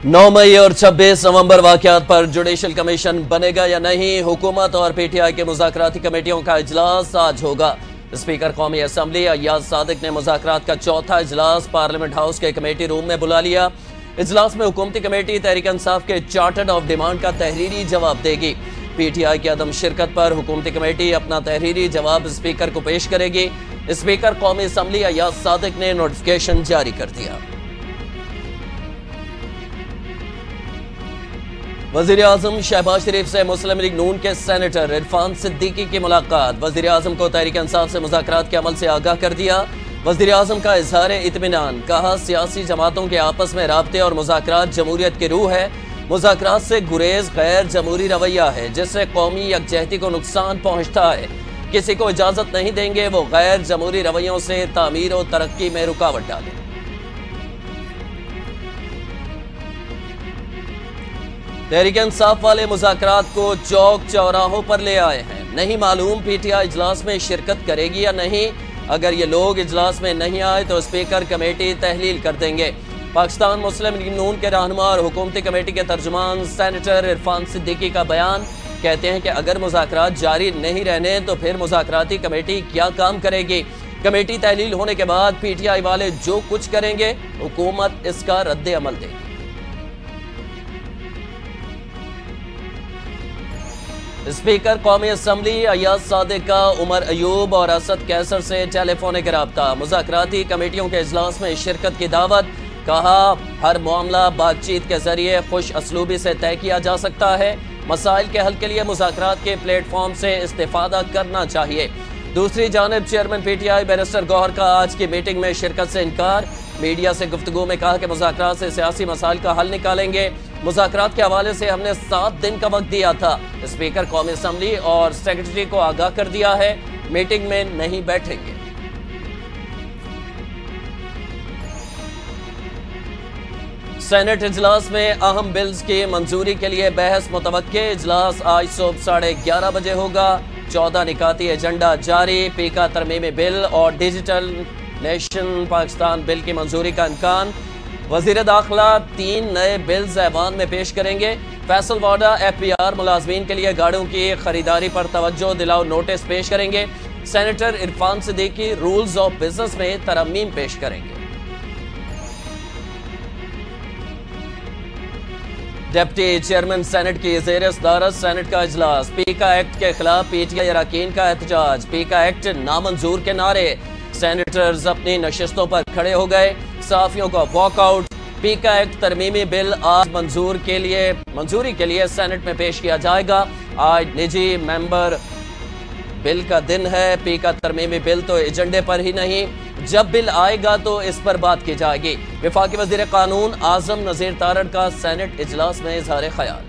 9 मई और 26 नवंबर वाकयात पर judicial commission बनेगा या नहीं। हुकूमत और पीटीआई के मुज़ाकराती कमेटियों का इजलास आज होगा। स्पीकर कौमी असम्बली अय्याज सादिक ने मुज़ाकरात का चौथा इजलास पार्लियामेंट हाउस के कमेटी रूम में बुला लिया। इजलास में हुकूमती कमेटी तहरीक इंसाफ के चार्टर्ड ऑफ डिमांड का तहरीरी जवाब देगी। पीटीआई की अदम शिरकत पर हुकूमती कमेटी अपना तहरीरी जवाब स्पीकर को पेश करेगी। स्पीकर कौमी असम्बली अय्याज सादिक ने नोटिफिकेशन जारी कर दिया। वज़ीर आज़म शहबाज शरीफ से मुस्लिम लीग नून के सेनेटर इरफान सिद्दीकी की मुलाकात। वज़ीर आज़म को तहरीक इंसाफ से मुज़ाकरात के अमल से आगाह कर दिया। वज़ीर आज़म का इजहार इत्मीनान, कहा सियासी जमातों के आपस में राब्ते और मुज़ाकरात जमहूरियत की रूह है। मुज़ाकरात से गुरेज गैर जमहूरी रवैया है जिससे कौमी यकजहती को नुकसान पहुँचता है। किसी को इजाज़त नहीं देंगे वो गैर जमहूरी रवैयों से तामीर और तरक्की में रुकावट डाले। तहरीक इंसाफ वाले मुज़ाकरात को चौक चौराहों पर ले आए हैं। नहीं मालूम पीटीआई इजलास में शिरकत करेगी या नहीं। अगर ये लोग इजलास में नहीं आए तो स्पीकर कमेटी तहलील कर देंगे। पाकिस्तान मुस्लिम लीग नून के रहनुमा और हुकूमती कमेटी के तर्जुमान सेनेटर इरफान सिद्दीकी का बयान, कहते हैं कि अगर मुज़ाकरात जारी नहीं रहने तो फिर मुज़ाकराती कमेटी क्या काम करेगी। कमेटी तहलील होने के बाद पीटीआई वाले जो कुछ करेंगे हुकूमत इसका रद्द अमल देगी। स्पीकर कौमी असम्बली अय्याज सादिक का उमर अयूब और असद कैसर से टेलीफोनिक राब्ता। मुज़ाकराती कमेटियों के इजलास में शिरकत की दावत, कहा हर मामला बातचीत के जरिए खुश असलूबी से तय किया जा सकता है। मसाइल के हल के लिए मुज़ाकरात के प्लेटफॉर्म से इस्तेफादा करना चाहिए। दूसरी जानिब चेयरमैन पीटीआई बैरिस्टर गौहर का आज की मीटिंग में शिरकत से इनकार। मीडिया से गुफ्तगू में कहा कि मुज़ाकरात से सियासी मसाइल का हल निकालेंगे। मुज़ाकरात के हवाले से हमने 7 दिन का वक्त दिया था। स्पीकर कौमी असम्बली और सेक्रेटरी को आगाह कर दिया है, मीटिंग में नहीं बैठेंगे। सेनेट इजलास में अहम बिल्स की मंजूरी के लिए बहस मुतवक्के। इजलास आज सुबह 11:30 बजे होगा। 14 निकाती एजेंडा जारी। पीका तरमीमी बिल और डिजिटल नेशन पाकिस्तान बिल की मंजूरी का इम्कान। वज़ीर दाखिला 3 नए बिल्स ऐवान में पेश करेंगे। फैसल वाडा FPR मुलाजमीन के लिए गाड़ियों की खरीदारी पर तवज्जो दिलाओ नोटिस पेश करेंगे। Senator Irfan Siddiqui rules of business में तरमीम पेश करेंगे। डिप्टी चेयरमैन सेनेट की ज़ेर सदारत सेनेट का इजलास। पीका एक्ट के खिलाफ पीटीआई अरकान का एहतजाज। पीका एक्ट नामंजूर के नारे। सेनेटर्स अपनी नशिस्तों पर खड़े हो गए। सहाफियों का वॉकआउट। पीका एक्ट तरमीमी बिल आज मंजूरी के लिए सेनेट में पेश किया जाएगा। आज निजी मेंबर बिल का दिन है। पीका तरमीमी बिल तो एजेंडे पर ही नहीं, जब बिल आएगा तो इस पर बात की जाएगी। वफाकी वज़ीर कानून आजम नज़ीर तारड़ का सेनेट इजलास में इजहार ख्याल।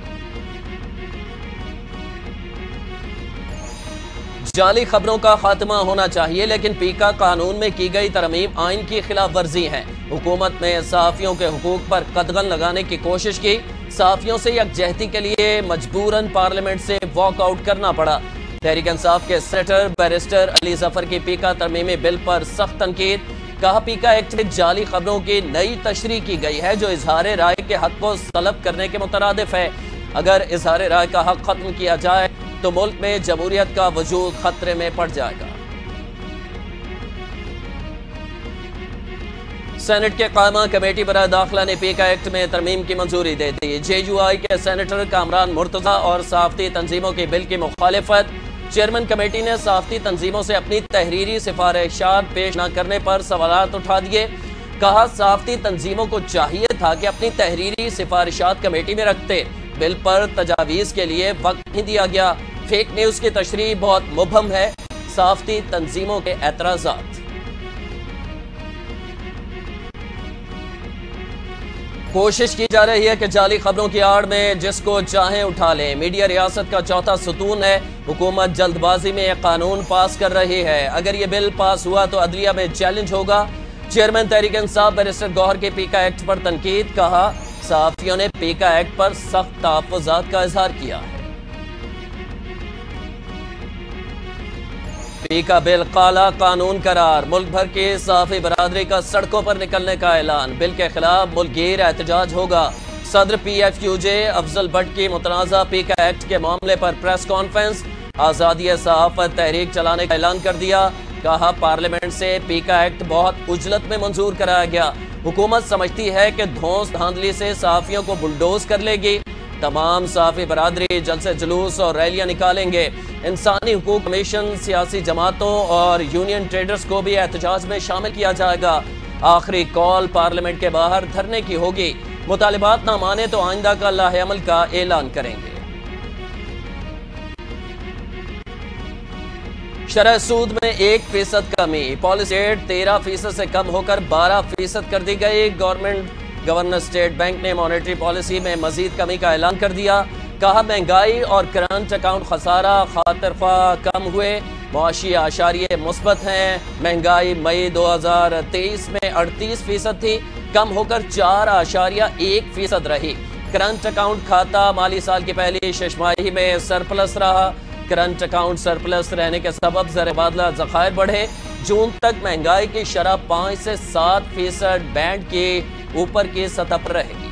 जाली खबरों का खात्मा होना चाहिए, लेकिन पीका कानून में की गई तरमीम आइन की खिलाफ वर्जी है। हुकूमत में सहाफियों के हुकूक पर कदगन लगाने की कोशिश की। सहाफियों से यकजहती के लिए मजबूरन पार्लियामेंट से वॉकआउट करना पड़ा। तहरीक इंसाफ के सेनेटर बैरिस्टर अली जफर की पीका तरमीमी बिल पर सख्त तनकीद। कहा पीका एक्ट में जाली खबरों की नई तशरीह की गई है जो इजहार राय के हक को तलब करने के मुतरादिफ है। अगर इजहार राय का हक खत्म किया जाए तो मुल्क में जमहूरियत का वजूद खतरे में पड़ जाएगा। सेनेट के कायमा कमेटी बराए दाखिला ने पीका एक्ट में तरमीम की मंजूरी दे दी। JUI के सेनेटर कामरान मुर्तजा और सहाफती तंजीमों की बिल की मुखालिफत। चेयरमैन कमेटी ने सहाफती तंजीमों से अपनी तहरीरी सिफारिशात पेश न करने पर सवालात उठा दिए। कहा सहाफती तंजीमों को चाहिए था कि अपनी तहरीरी सिफारिशात कमेटी में रखते। बिल पर तजावीज़ के लिए वक्त नहीं दिया गया। फेक न्यूज की तशरीह बहुत मुबहम है। सहाफती तंजीमों के एतराज़ात। कोशिश की जा रही है कि जाली खबरों की आड़ में जिसको चाहे उठा ले। मीडिया रियासत का चौथा सुतून है। हुकूमत जल्दबाजी में एक कानून पास कर रही है। अगर ये बिल पास हुआ तो अदलिया में चैलेंज होगा। चेयरमैन तहरीक इंसाफ बैरिस्टर गौहर के पीका एक्ट पर तनकीद। कहा सहाफियों ने पीका एक्ट पर सख्त तहफ़्फ़ुज़ात का इजहार किया है। पीका बिल काला कानून करार। मुल्क भर की सहाफ़ी बरादरी का सड़कों पर निकलने का ऐलान। बिल के खिलाफ मुल्कगीर एहतजाज होगा। सदर PFUJ अफजल भट्ट की मुतनाज़ा पीका एक्ट के मामले पर प्रेस कॉन्फ्रेंस। आज़ादी सहाफ़त तहरीक चलाने का ऐलान कर दिया। कहा पार्लियामेंट से पीका एक्ट बहुत उजलत में मंजूर कराया गया। हुकूमत समझती है कि धौंस धांधली से सहाफ़ियों को बुलडोज कर लेगी। तमाम सहाफ़ी बरादरी जलसे जुलूस और रैलियां निकालेंगे। इंसानी हुकूक कमीशन, सियासी जमातों और यूनियन ट्रेडर्स को भी एहतजाज में शामिल किया जाएगा। आखिरी कॉल पार्लियामेंट के बाहर धरने की होगी। मुतालिबात ना माने तो आइंदा का लाहे-अमल का ऐलान करेंगे। शरह सूद में 1% कमी। पॉलिसी रेट 13% से कम होकर 12% कर दी गई। गवर्नर स्टेट बैंक ने मॉनेटरी पॉलिसी में मजीद कमी का ऐलान कर दिया। कहा महंगाई और करंट अकाउंट खसारा खातिरख्वा कम हुए। मुआशी आशारिये मुस्बत हैं। महंगाई मई 2023 में 38% थी, कम होकर 4.1% रही। करंट अकाउंट खाता माली साल की पहली छमाही में सरप्लस रहा। करंट अकाउंट सरप्लस रहने के सबब ज़र बादला ज़खायर बढ़े। जून तक महंगाई की शरह 5 से 7% बैंड के ऊपर की सतह पर रहेगी।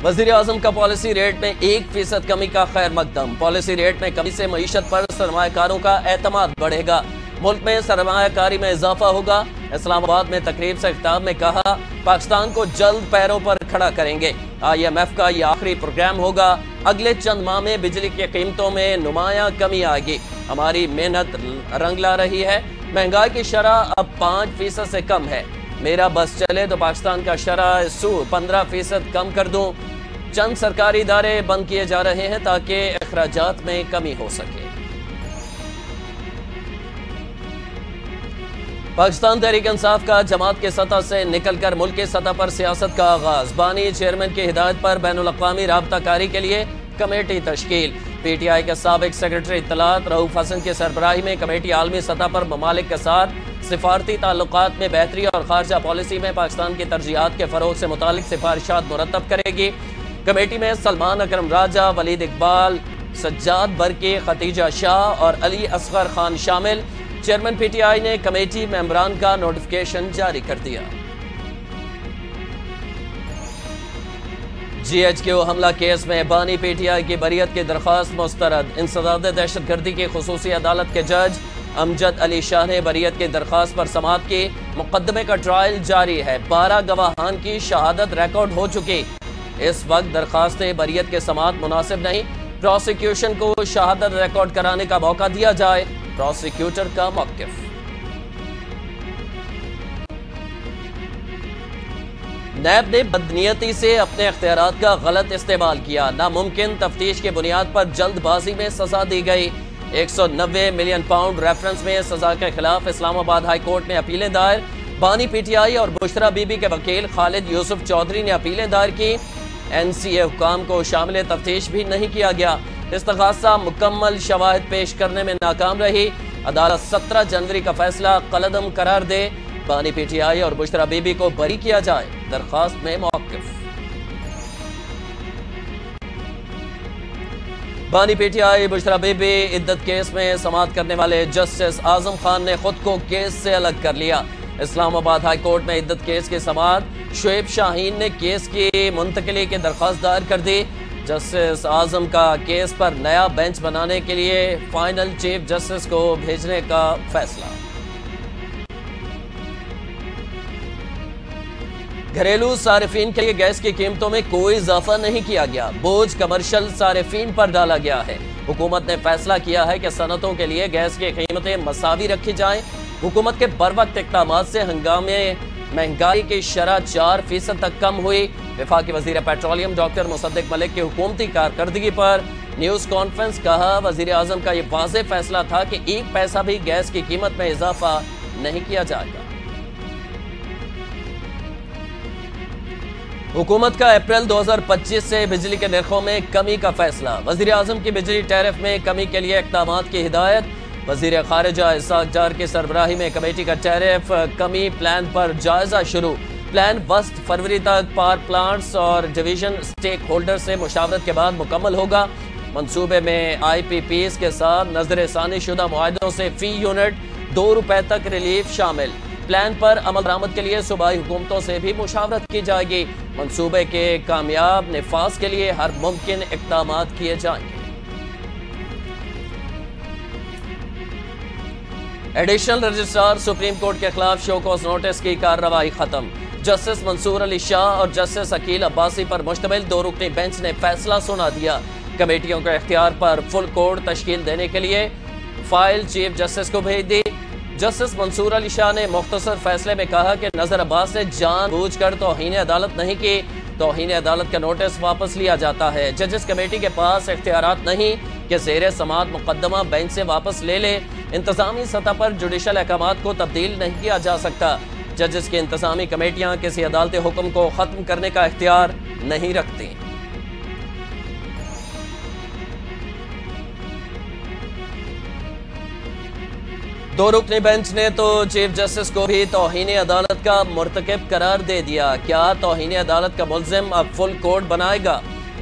वज़ीर आज़म का पॉलिसी रेट में 1% कमी का खैर मकदम। पॉलिसी रेट में कमी से मईशत पर सरमायाकारों का एतमाद बढ़ेगा। मुल्क में सरमायाकारी में इजाफा होगा। इस्लामाबाद में तकरीब से खिताब में कहा पाकिस्तान को जल्द पैरों पर खड़ा करेंगे। IMF का यह आखिरी प्रोग्राम होगा। अगले चंद माह में बिजली की कीमतों में नुमायां कमी आएगी। हमारी मेहनत रंग ला रही है। महंगाई की शरह अब 5% से कम है। मेरा बस चले तो पाकिस्तान का शरह सूद 15% कम कर दूं। चंद सरकारी इदारे बंद किए जा रहे हैं ताकि अखराजात में कमी हो सके। पाकिस्तान तहरीक इंसाफ का जमात के सतह से निकलकर मुल्क की सतह पर सियासत का आगाज। बानी चेयरमैन की हिदायत पर बैनुल-अक़वामी राब्ताकारी के लिए कमेटी तश्कील। PTI के साबिक सेक्रेटरी इत्तलात रऊफ हसन की सरबराही में कमेटी आलमी सतह पर ममालिक के साथ सिफारती ताल्लुकात में बेहतरी और खारजा पॉलिसी में पाकिस्तान की तरजीहात के फरोग से मुतालिक सिफारिशात मुरतब करेगी। कमेटी में सलमान अकरम राजा, वलीद इकबाल, सज्जाद बरकी, खतीजा शाह और अली असगर खान शामिल। चेयरमैन PTI ने कमेटी मेंबरान का नोटिफिकेशन जारी कर दिया। GHQ हमला केस में बानी PTI की बरियत की दरख्वास्त मुस्तरद। इंसदाद दहशतगर्दी की खुसूसी अदालत के जज अमजद अली शाह ने बरियत की दरख्वास्त पर समाअत की। मुकदमे का ट्रायल जारी है। 12 गवाहान की शहादत रिकॉर्ड हो चुकी। इस वक्त दरख्वास्त बरियत के समाअत मुनासिब नहीं। प्रोसिक्यूशन को शहादत रिकॉर्ड कराने का मौका दिया जाए। प्रोसिक्यूटर का मौक़िफ़। नैब ने बदनीयती से अपने इख्तियारात का गलत इस्तेमाल किया। नामुमकिन तफ्तीश की बुनियाद पर जल्दबाजी में सजा दी गई। 190 मिलियन पाउंड रेफरेंस में सजा के खिलाफ इस्लामाबाद हाई कोर्ट में अपीलें दायर। बानी PTI और बुशरा बीबी के वकील खालिद यूसुफ चौधरी ने अपीलें दायर की। NCA हुकाम को शामिल तफ्तीश भी नहीं किया गया। इस्तग़ासा मुकम्मल शवाहिद पेश करने में नाकाम रही। अदालत 17 जनवरी का फैसला कलअदम करार दे। बानी PTI और बुशरा बीबी को बरी किया जाए। दरख्वास्त में मौक़िफ़। बानी PTI बुशरा बीबी इद्दत केस में समाअत करने वाले जस्टिस आजम खान ने खुद को केस से अलग कर लिया। इस्लामाबाद हाई कोर्ट में इद्दत केस की समाअत शुएब शाहीन ने केस की मुंतकिली की दरख्वास्त दायर कर दी। जस्टिस आजम का केस पर नया बेंच बनाने के लिए फाइनल चीफ जस्टिस को भेजने का फैसला। घरेलू सारिफीन के लिए गैस की कीमतों में कोई इजाफा नहीं किया गया। बोझ कमर्शियल सारिफीन पर डाला गया है। हुकूमत ने फैसला किया है कि सनतों के लिए गैस की कीमतें मसावी रखी जाएं। हुकूमत के बरवक्त इक़दामात से हंगामे महंगाई की शरह 4% तक कम हुई। वफाकी वज़ीर पेट्रोलियम डॉक्टर मुसद्दिक मलिक की हुकूमती कारकर्दगी पर न्यूज़ कॉन्फ्रेंस। कहा वज़ीर आज़म का यह वाज़ेह फैसला था कि 1 पैसा भी गैस की कीमत में इजाफा नहीं किया जाएगा। हुकूमत का अप्रैल 2025 से बिजली के निर्खों में कमी का फैसला। वज़ीर आज़म की बिजली टैरिफ में कमी के लिए इक़दामात की हिदायत। वज़ीर ख़ारिजा इसाक जार की सरबराही में कमेटी का टैरिफ कमी प्लान पर जायजा शुरू। प्लान 1 फरवरी तक पावर प्लांट्स और डिवीजन स्टेक होल्डर से मुशावरत के बाद मुकम्मल होगा। मंसूबे में IPPs के साथ नजरसानी शुदा मुआहदों से फी यूनिट 2 रुपए तक रिलीफ शामिल। प्लान पर अमल दरामद के लिए सूबाई हुकूमतों से भी मुशावरत की जाएगी। मंसूबे के कामयाब निफाज के लिए हर मुमकिन इक़दाम किए जाएंगे। एडिशनल रजिस्ट्रार सुप्रीम कोर्ट के खिलाफ शो कॉज नोटिस की कार्रवाई खत्म। जस्टिस मंसूर अली शाह और जस्टिस अकील अब्बासी पर मुश्तमिल 2 रुकनी बेंच ने फैसला सुना दिया। कमेटियों के इख्तियार पर फुल कोर्ट तश्कील देने के लिए फाइल चीफ जस्टिस को भेज दी। जस्टिस मंसूर अली शाह ने मुख्तसर फैसले में कहा कि नजर अब्बास ने जानबूझकर तौहीन अदालत नहीं की, तौहीन अदालत का नोटिस वापस लिया जाता है। जजेस कमेटी के पास इख्तियारात नहीं कि ज़ेरे समाअत मुकदमा बेंच से वापस ले ले। इंतजामी सतह पर जुडिशल अहकामात को तब्दील नहीं किया जा सकता। जजेस की इंतजामी कमेटियां किसी अदालती हुक्म को खत्म करने का इख्तियार नहीं रखती। दो रुकनी बेंच ने तो चीफ जस्टिस को भी तौहीन अदालत का मुर्तकिब करार दे दिया। क्या तौहीन अदालत का मुल्जिम अब फुल कोर्ट बनाएगा?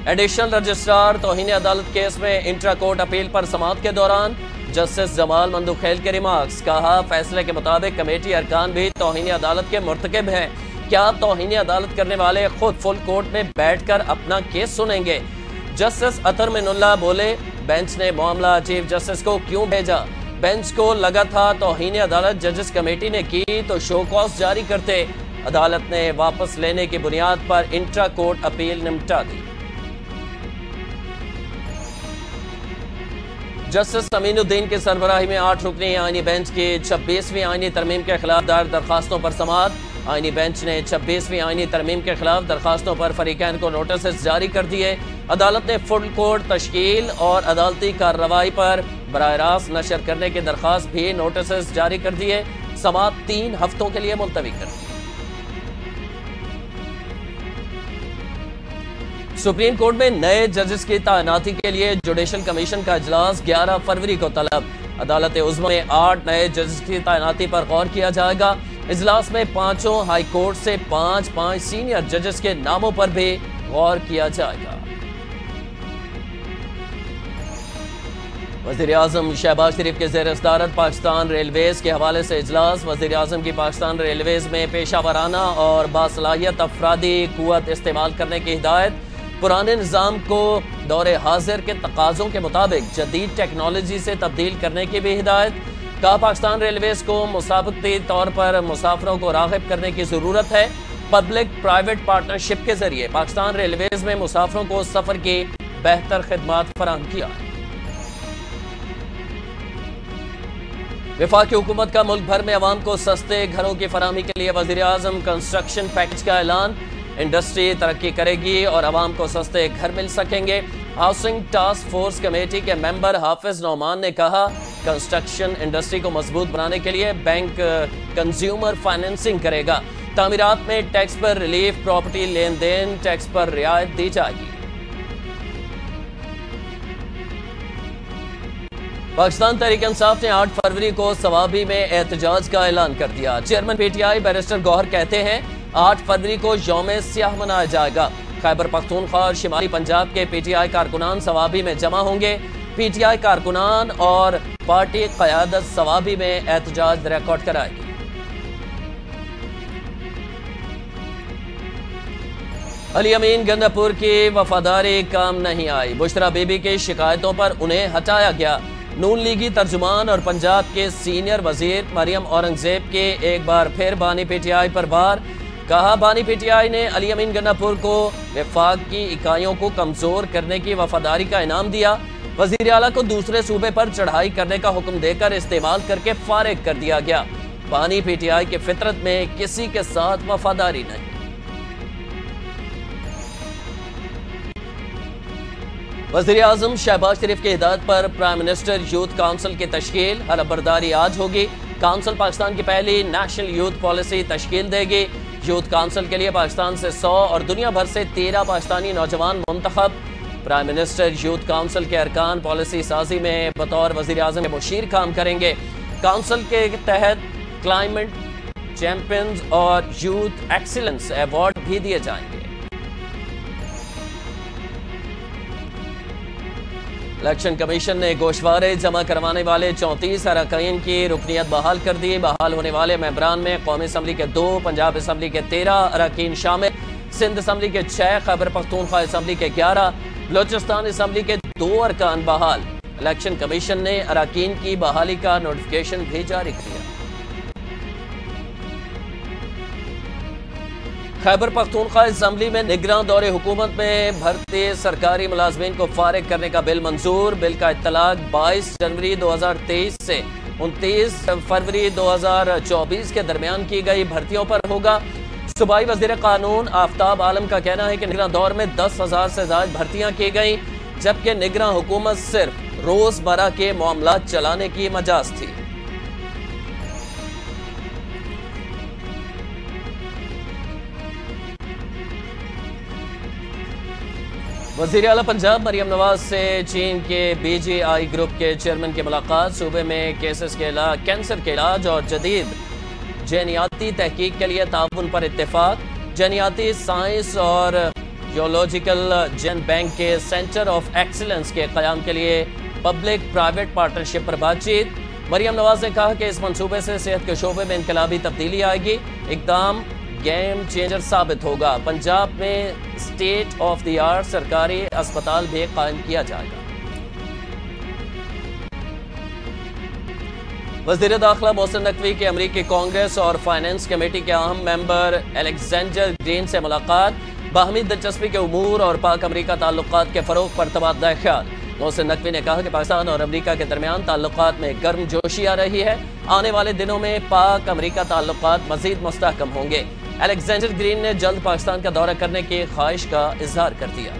एडिशनल रजिस्ट्रार तौहीन अदालत केस में इंट्रा कोर्ट अपील पर समाअत के दौरान जस्टिस जमाल मंदुखेल के रिमार्क्स। कहा, फैसले के मुताबिक कमेटी अरकान भी तौहीन अदालत के मुर्तकिब हैं। क्या तौहीन अदालत करने वाले खुद फुल कोर्ट में बैठकर अपना केस सुनेंगे? जस्टिस अतर मिनुल्लाह बोले, बेंच ने मामला चीफ जस्टिस को क्यों भेजा? बेंच को लगा था तौहीन अदालत जजेस कमेटी ने की तो शो कॉज जारी करते। अदालत ने वापस लेने की बुनियाद पर इंट्रा कोर्ट अपील निपटा दी। जस्टिस अमीनुद्दीन की सरबराही में 8 रुकनी आईनी बेंच की 26वीं आईनी तरमीम के खिलाफ दायर दरखास्तों पर समाअत। आईनी बेंच ने 26वीं आईनी तरमीम के खिलाफ दरखास्तों पर फरीकैन को नोटिस जारी कर दिए। अदालत ने फुल कोर्ट तश्कील और अदालती कार्रवाई पर बराह रास्त नशर करने की दरखास्त भी नोटिस जारी कर दिए। समाअत 3 हफ्तों के लिए मुलतवी कर दी। सुप्रीम कोर्ट में नए जजेस की तैनाती के लिए जुडिशल कमीशन का इजलास 11 फरवरी को तलब। अदालत उज़्मा में 8 नए जजेस की तैनाती पर गौर किया जाएगा। इजलास में 5 हाई कोर्ट से 5 सीनियर जजेस के नामों पर भी गौर किया जाएगा। वज़ीर आज़म शहबाज शरीफ के ज़ेर सदारत पाकिस्तान रेलवेज के हवाले से इजलास। वज़ीर आज़म की पाकिस्तान रेलवेज में पेशा वराना और बासलाहियत अफरादी कुव्वत इस्तेमाल करने की हिदायत। पुराने निज़ाम को दौरे हाजिर के तकाज़ों के मुताबिक जदीद टेक्नोलॉजी से तब्दील करने की भी हिदायत। कहा, पाकिस्तान रेलवेज को मुसाबकती तौर पर मुसाफिरों को राग़िब करने की ज़रूरत है। पब्लिक प्राइवेट पार्टनरशिप के जरिए पाकिस्तान रेलवेज में मुसाफिरों को सफ़र की बेहतर खिदमात फराहम किया। वफाकी हुकूमत का मुल्क भर में अवाम को सस्ते घरों की फराहमी के लिए वज़ीर आज़म कंस्ट्रक्शन पैकेज का ऐलान। इंडस्ट्री तरक्की करेगी और अवाम को सस्ते घर मिल सकेंगे। हाउसिंग टास्क फोर्स कमेटी के मेंबर हाफिज नौमान ने कहा, कंस्ट्रक्शन इंडस्ट्री को मजबूत बनाने के लिए बैंक कंज्यूमर फाइनेंसिंग करेगा। तामीरात में टैक्स पर रिलीफ, प्रॉपर्टी लेन देन टैक्स पर रियायत दी जाएगी। पाकिस्तान तहरीक इंसाफ ने 8 फरवरी को सवाबी में एहतजाज का ऐलान कर दिया। चेयरमैन पीटीआई बैरिस्टर गौहर कहते हैं, 8 फरवरी को यौम सियाह मनाया जाएगा। खैबर पख्तूनख्वा और शिमाली पंजाब के पीटीआई कारकुनान सवाबी में जमा होंगे। पीटीआई कारकुनान और पार्टी क़यादत सवाबी में एहतजाज रिकॉर्ड कराएगी। अली अमीन गंडापुर की वफादारी काम नहीं आई। बुशरा बीबी की शिकायतों पर उन्हें हटाया गया। नून लीगी तर्जुमान और पंजाब के सीनियर वजीर मरियम औरंगजेब के एक बार फिर बानी पीटीआई पर वार। कहा, बानी पीटीआई ने अली अमीन गन्नापुर को वफाक की इकाइयों को कमजोर करने की वफादारी का इनाम दिया। वजीर आला को दूसरे सूबे पर चढ़ाई करने का हुक्म देकर इस्तेमाल करके फारिग कर दिया गया। बानी पीटीआई की फितरत में किसी के साथ वफादारी नहीं। वज़ीर आज़म शहबाज शरीफ की हिदायत पर प्राइम मिनिस्टर यूथ काउंसिल की तश्कील। हलफबरदारी आज होगी। काउंसिल पाकिस्तान की पहली नेशनल यूथ पॉलिसी तश्कील देगी। यूथ काउंसिल के लिए पाकिस्तान से 100 और दुनिया भर से 13 पाकिस्तानी नौजवान मुंतखब। प्राइम मिनिस्टर यूथ काउंसिल के अरकान पॉलिसी साजी में बतौर वज़ीर आज़म के मुशीर काम करेंगे। काउंसिल के तहत क्लाइमेट चैंपियंस और यूथ एक्सीलेंस अवार्ड भी दिए जाएंगे। इलेक्शन कमीशन ने गोशवारे जमा करवाने वाले 34 अरकान की रुकनीत बहाल कर दी। बहाल होने वाले मेंबरान में कौमी असम्बली के 2, पंजाब असम्बली के 13 अरकान शामिल, सिंध असम्बली के 6, खैबर पख्तूनख्वा असम्बली के 11, बलोचिस्तान असम्बली के 2 अरकान बहाल। इलेक्शन कमीशन ने अरकान की बहाली का नोटिफिकेशन भी जारी किया। खैबर पख्तूनख्वा असम्बली में निगरान दौरे हुकूमत में भर्ती सरकारी मुलाजमीन को फारिग करने का बिल मंजूर। बिल का इत्तलाक 22 जनवरी 2023 से 29 फरवरी 2024 के दरमियान की गई भर्तियों पर होगा। सूबाई वज़ीर कानून आफ्ताब आलम का कहना है कि निगरान दौर में 10,000 से ज़्यादा भर्तियां की गई, जबकि निगरान हुकूमत सिर्फ रोजमर्रा के मामला चलाने की मजाज थी। वज़ीर आला पंजाब मरियम नवाज से चीन के BGI ग्रुप के चेयरमैन की मुलाकात। सूबे में कैंसर के इलाज और जदीद जेनियाती तहकीक के लिए ताउन पर इत्तेफाक। जेनियाती साइंस और जियोलॉजिकल जेन बैंक के सेंटर ऑफ एक्सीलेंस के क़याम के लिए पब्लिक प्राइवेट पार्टनरशिप पर बातचीत। मरियम नवाज ने कहा कि इस मंसूबे से सेहत के शोबे में इनकलाबी तब्दीली आएगी। इकदाम गेम चेंजर साबित होगा। पंजाब में स्टेट ऑफ द आर्ट सरकारी अस्पताल भी कायम किया जाएगा। वज़ीर दाखिला मोहसिन नकवी के अमरीकी कांग्रेस और फाइनेंस कमेटी के अहम मेंबर अलेक्जेंडर ग्रीन से मुलाकात। बाहमी दिलचस्पी के उमूर और पाक अमरीका ताल्लुकात के फरोग पर तबादला ख्याल। मोहसिन नकवी ने कहा कि पाकिस्तान और अमरीका के दरमियान ताल्लुकात में गर्म जोशी आ रही है। आने वाले दिनों में पाक अमरीका ताल्लुकात मजीद मुस्तहकम होंगे। अलेक्जेंडर ग्रीन ने जल्द पाकिस्तान का दौरा करने की ख्वाहिश का इजहार कर दिया।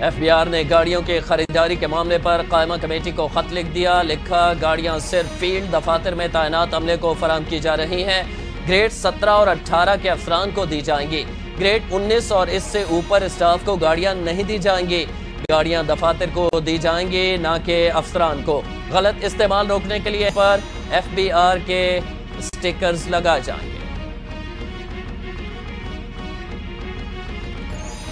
FBI ने गाड़ियों की खरीदारी के मामले पर कायमा कमेटी को खत लिख दिया। लिखा, गाड़ियां सिर्फ फील्ड दफातर में तैनात अमले को फराहम की जा रही हैं। ग्रेड 17 और 18 के अफसरान को दी जाएंगी। ग्रेड 19 और इससे ऊपर स्टाफ को गाड़ियां नहीं दी जाएंगी। गाड़ियां दफातर को दी जाएंगी, ना कि अफसरान को। गलत इस्तेमाल रोकने के लिए पर FBR के स्टिकर्स लगाए जाएंगे।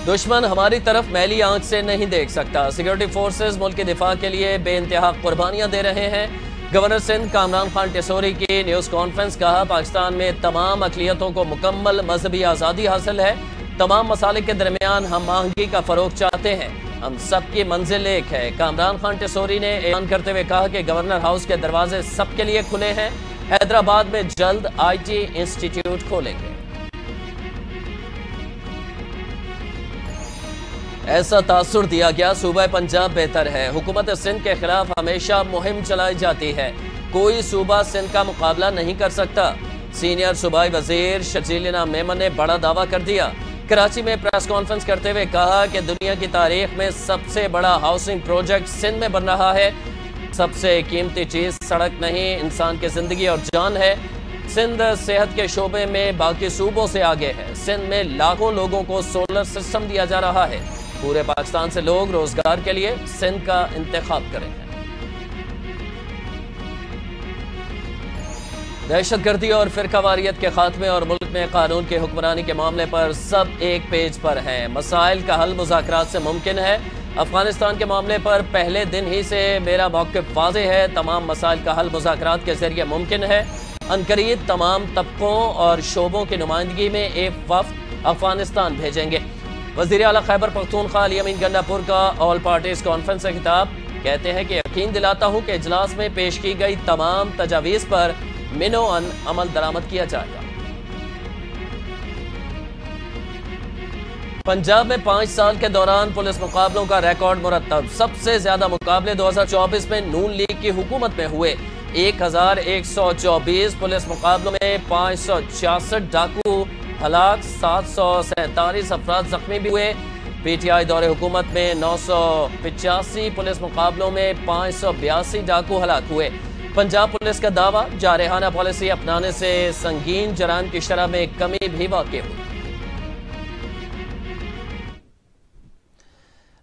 दुश्मन हमारी तरफ मैली आंख से नहीं देख सकता। सिक्योरिटी फोर्सेस मुल्क के दिफा के लिए बेइंतहा कुर्बानियां दे रहे हैं। गवर्नर सिंध कामरान खान टेसोरी की न्यूज कॉन्फ्रेंस। कहा, पाकिस्तान में तमाम अक़लियतों को मुकम्मल मजहबी आज़ादी हासिल है। तमाम मसालिक के दरमियान हम आहंगी का फरोग चाहते हैं। हम सबकी मंजिल एक है। कामरान खान टेसोरी ने ऐलान करते हुए कहा कि गवर्नर हाउस के दरवाजे सबके लिए खुले हैं। हैदराबाद में जल्द IT इंस्टीट्यूट खोलेंगे। ऐसा तासुर दिया गया, सूबा पंजाब बेहतर है। हुकूमत सिंध के खिलाफ हमेशा मुहिम चलाई जाती है। कोई सूबा सिंध का मुकाबला नहीं कर सकता। सीनियर सूबाई वजीर शजीलिना मेमन ने बड़ा दावा कर दिया। कराची में प्रेस कॉन्फ्रेंस करते हुए कहा कि दुनिया की तारीख में सबसे बड़ा हाउसिंग प्रोजेक्ट सिंध में बन रहा है। सबसे कीमती चीज सड़क नहीं, इंसान की जिंदगी और जान है। सिंध सेहत के शोबे में बाकी सूबों से आगे है। सिंध में लाखों लोगों को सोलर सिस्टम दिया जा रहा है। पूरे पाकिस्तान से लोग रोजगार के लिए सिंध का इंतखाब करें हैं। दहशतगर्दी और फिरकावारियत के खात्मे और मुल्क में कानून की हुक्मरानी के मामले पर सब एक पेज पर हैं। मसाइल का हल मुज़ाकरात से मुमकिन है। अफगानिस्तान के मामले पर पहले दिन ही से मेरा मौक़िफ़ वाज़ेह है। तमाम मसाइल का हल मुज़ाकरात के जरिए मुमकिन है। अनकरीब तमाम तबकों और शोबों की नुमाइंदगी में एक वफ़द अफगानिस्तान भेजेंगे। वज़ीर आला खैबर पख्तूनख्वा अली अमीन गंडापुर का ऑल पार्टीज कॉन्फ्रेंस से खिताब। कहते हैं कि यकीन दिलाता हूँ कि इजलास में पेश की गई तमाम तजावीज़ पर मिनोअन अमल दरामद किया जाएगा। पंजाब में 5 साल के दौरान पुलिस मुकाबलों का रिकॉर्ड मुरतब। सबसे ज्यादा मुकाबले 2024 में नून लीग की हुकूमत में हुए। 1124 पुलिस मुकाबलों में 566 डाकू हलाक, 747 अफराद जख्मी भी हुए। PTI दौरे हुकूमत में 985 पुलिस मुकाबलों में 582 डाकू हलाक हुए। पंजाब पुलिस का दावा, जारहाना पॉलिसी अपनाने से संगीन जराइम की शरह में कमी भी वाक़ई हुई।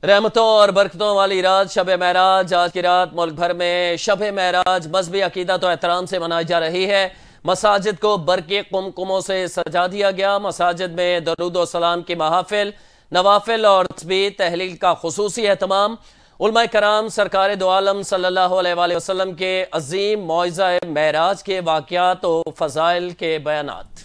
रहमतों और बरकतों वाली रात शब महराज। आज की रात मुल्क भर में शब महराज मजहबी अकीदत और एहतराम से मनाई जा रही है। मसाजिद को बरक़े कुमकुमों से सजा दिया गया। मसाजिद में दरूद व सलाम की महाफिल, नवाफिल और तस्बीह तहलील का खुसूसी एहतमाम। उलमा कराम सरकार दो आलम सल्लल्लाहु अलैहि वसल्लम के अजीम मौइज़ा मेराज के वाक़यात और फ़ज़ाइल के बयानात।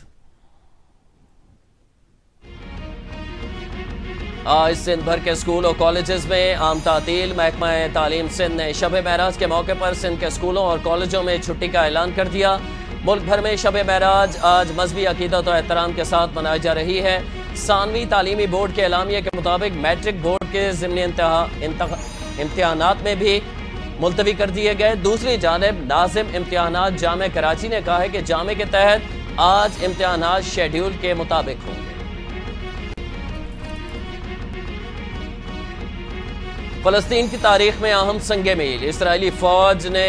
आज सिंध भर के स्कूल और कॉलेजेस में आम तातील। महकमा तालीम सिंध ने शब मेराज के मौके पर सिंध के स्कूलों और कॉलेजों में छुट्टी का ऐलान कर दिया। मुल्क भर में शब मेराज आज मजहबी अकीदत और एहतराम के साथ मनाई जा रही है। सानवी तालीमी बोर्ड के एलामिया के मुताबिक मैट्रिक बोर्ड के ज़िमनी इम्तिहानात में भी मुलतवी कर दिए गए। दूसरी जानिब नाज़िम इम्तिहानात जामे कराची ने कहा है कि जामे के तहत आज इम्तिहानात शेड्यूल के मुताबिक होंगे। फलस्तीन की तारीख में अहम संगे मील। इसराइली फौज ने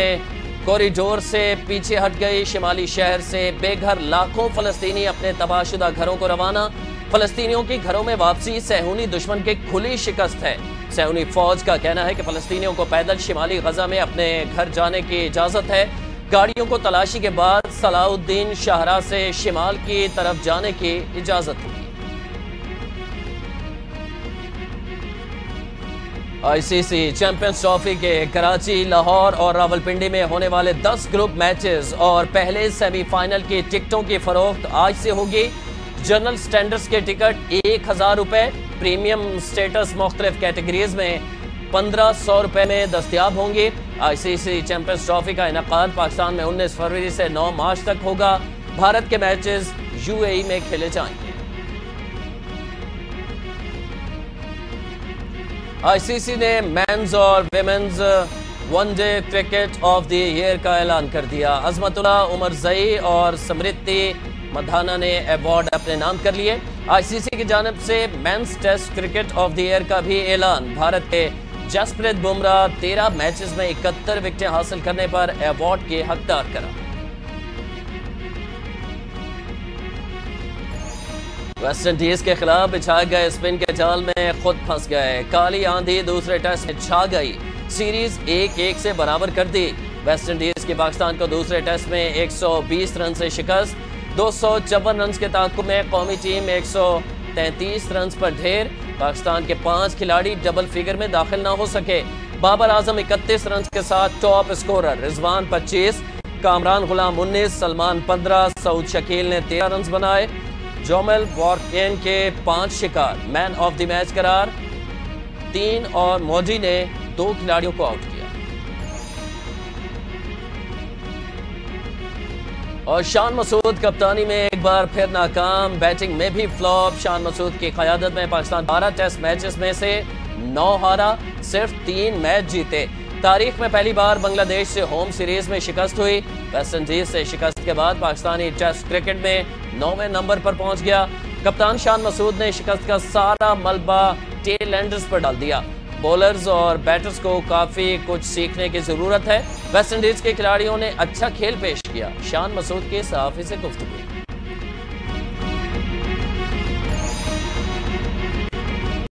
कॉरिडोर से पीछे हट गई। शिमाली शहर से बेघर लाखों फलस्तीनी अपने तबाहशुदा घरों को रवाना। फलस्तीनियों की घरों में वापसी सहूनी दुश्मन की खुली शिकस्त है। सहूनी फौज का कहना है कि फलस्तीनियों को पैदल शिमाली गजा में अपने घर जाने की इजाजत है। गाड़ियों को तलाशी के बाद सलाउद्दीन शाहरा से शिमाल की तरफ जाने की इजाजत होगी। आईसीसी चैंपियंस ट्रॉफी के कराची, लाहौर और रावलपिंडी में होने वाले 10 ग्रुप मैचेस और पहले सेमीफाइनल की टिकटों की फरोख्त आज से होगी। जनरल स्टैंडर्ड्स के टिकट 1000 रुपए, प्रीमियम स्टेटस मुख्तलिफ कैटेगरीज में 1500 रुपए में दस्तियाब होंगी। आईसीसी चैंपियंस ट्रॉफी का इनकाद पाकिस्तान में 19 फरवरी से 9 मार्च तक होगा। भारत के मैचेस यूएई में खेले जाएंगे। आईसीसी ने मेंस और women's one day cricket of the year का ऐलान कर दिया। अजमतुल्लाह उमरजई और समृति मधाना ने अवार्ड अपने नाम कर लिए। आईसीसी की जानिब से men's test cricket of the year का भी ऐलान। भारत के जसप्रीत बुमराह 13 मैचेस में 71 विकेटें हासिल करने पर अवार्ड के हकदार करा। वेस्ट इंडीज के खिलाफ बिछाए गए स्पिन के जाल में खुद फंस गए। काली आंधी दूसरे टेस्ट में छा गई। सीरीज 1-1 से बराबर कर दी। वेस्ट इंडीज की पाकिस्तान को दूसरे टेस्ट में 120 रन से शिकस्त। 254 रन के ताक़ुब में कौमी टीम 133 रन पर ढेर। पाकिस्तान के 5 खिलाड़ी डबल फिगर में दाखिल ना हो सके। बाबर आजम 31 रन के साथ टॉप स्कोरर। रिजवान 25, कामरान गुलाम 19, सलमान 15, सऊद शकील ने 13 रन बनाए। जोमेल वॉर्केन के 5 शिकार। मैन ऑफ द मैच करार। 3 और मोदी ने 2 खिलाड़ियों को आउट किया। और शान मसूद कप्तानी में एक बार फिर नाकाम। बैटिंग में भी फ्लॉप। शान मसूद की क़यादत में पाकिस्तान 12 टेस्ट मैचेस में से 9 हारा, सिर्फ 3 मैच जीते। तारीख में पहली बार बांग्लादेश से होम सीरीज में शिकस्त हुई। वेस्ट इंडीज से शिकस्त के बाद पाकिस्तानी टेस्ट क्रिकेट में 9वें नंबर पर पहुंच गया। कप्तान शान मसूद ने शिकस्त का सारा मलबा टेल एंडर्स पर डाल दिया। बॉलर्स और बैटर्स को काफी कुछ सीखने की जरूरत है। वेस्ट इंडीज के खिलाड़ियों ने अच्छा खेल पेश किया। शान मसूद के सहाफी से गुफ्तगू।